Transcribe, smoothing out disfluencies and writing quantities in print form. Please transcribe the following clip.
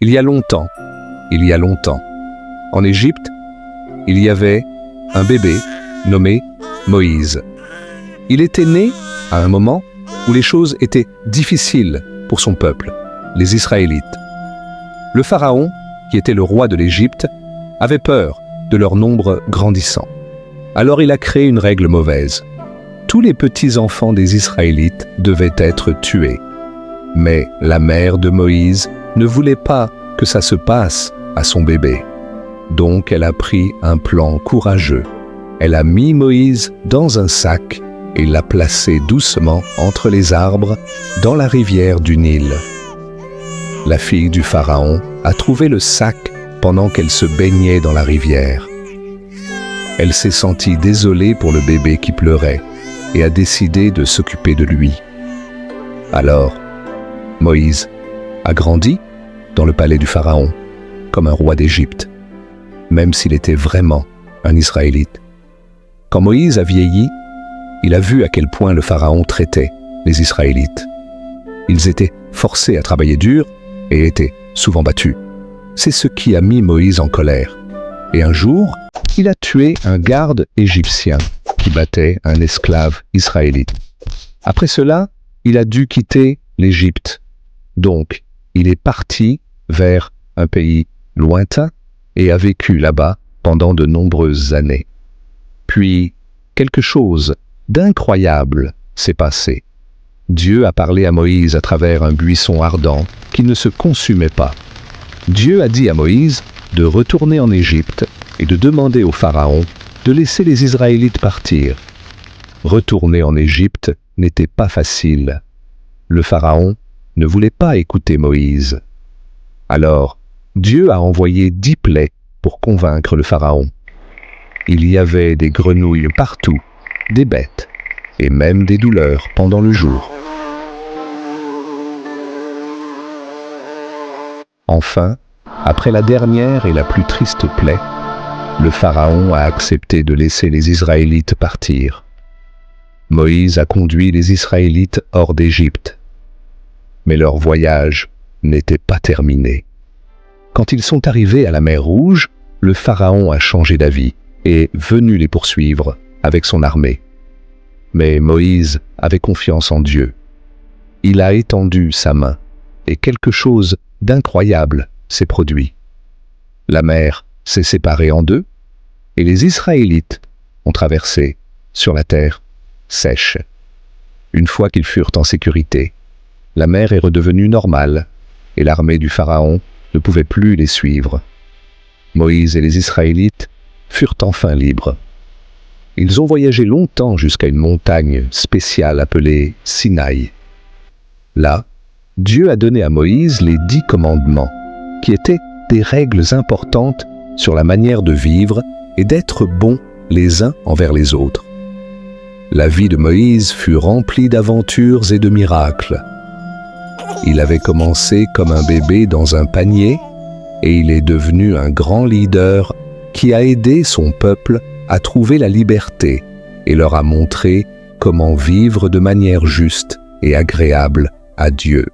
Il y a longtemps, en Égypte, il y avait un bébé nommé Moïse. Il était né à un moment où les choses étaient difficiles pour son peuple, les Israélites. Le pharaon, qui était le roi de l'Égypte, avait peur de leur nombre grandissant. Alors il a créé une règle mauvaise. Tous les petits-enfants des Israélites devaient être tués. Mais la mère de Moïse ne voulait pas que ça se passe à son bébé. Donc elle a pris un plan courageux. Elle a mis Moïse dans un sac et l'a placé doucement entre les arbres dans la rivière du Nil. La fille du pharaon a trouvé le sac pendant qu'elle se baignait dans la rivière. Elle s'est sentie désolée pour le bébé qui pleurait et a décidé de s'occuper de lui. Alors, Moïse a grandi dans le palais du pharaon comme un roi d'Égypte, même s'il était vraiment un Israélite. Quand Moïse a vieilli, il a vu à quel point le pharaon traitait les Israélites. Ils étaient forcés à travailler dur et étaient souvent battus. C'est ce qui a mis Moïse en colère. Et un jour, il a tué un garde égyptien qui battait un esclave israélite. Après cela, il a dû quitter l'Égypte. Donc, il est parti vers un pays lointain et a vécu là-bas pendant de nombreuses années. Puis, quelque chose d'incroyable s'est passé. Dieu a parlé à Moïse à travers un buisson ardent qui ne se consumait pas. Dieu a dit à Moïse de retourner en Égypte et de demander au Pharaon de laisser les Israélites partir. Retourner en Égypte n'était pas facile. Le Pharaon ne voulait pas écouter Moïse. Alors, Dieu a envoyé 10 plaies pour convaincre le Pharaon. Il y avait des grenouilles partout, des bêtes, et même des douleurs pendant le jour. Enfin, après la dernière et la plus triste plaie, le Pharaon a accepté de laisser les Israélites partir. Moïse a conduit les Israélites hors d'Égypte. Mais leur voyage n'était pas terminé. Quand ils sont arrivés à la mer Rouge, le Pharaon a changé d'avis et est venu les poursuivre avec son armée. Mais Moïse avait confiance en Dieu. Il a étendu sa main et quelque chose d'incroyable s'est produit. La mer s'est séparée en deux et les Israélites ont traversé sur la terre sèche. Une fois qu'ils furent en sécurité, la mer est redevenue normale et l'armée du Pharaon ne pouvait plus les suivre. Moïse et les Israélites furent enfin libres. Ils ont voyagé longtemps jusqu'à une montagne spéciale appelée Sinaï. Là, Dieu a donné à Moïse les 10 commandements, qui étaient des règles importantes sur la manière de vivre et d'être bons les uns envers les autres. La vie de Moïse fut remplie d'aventures et de miracles. Il avait commencé comme un bébé dans un panier et il est devenu un grand leader qui a aidé son peuple à trouver la liberté et leur a montré comment vivre de manière juste et agréable à Dieu.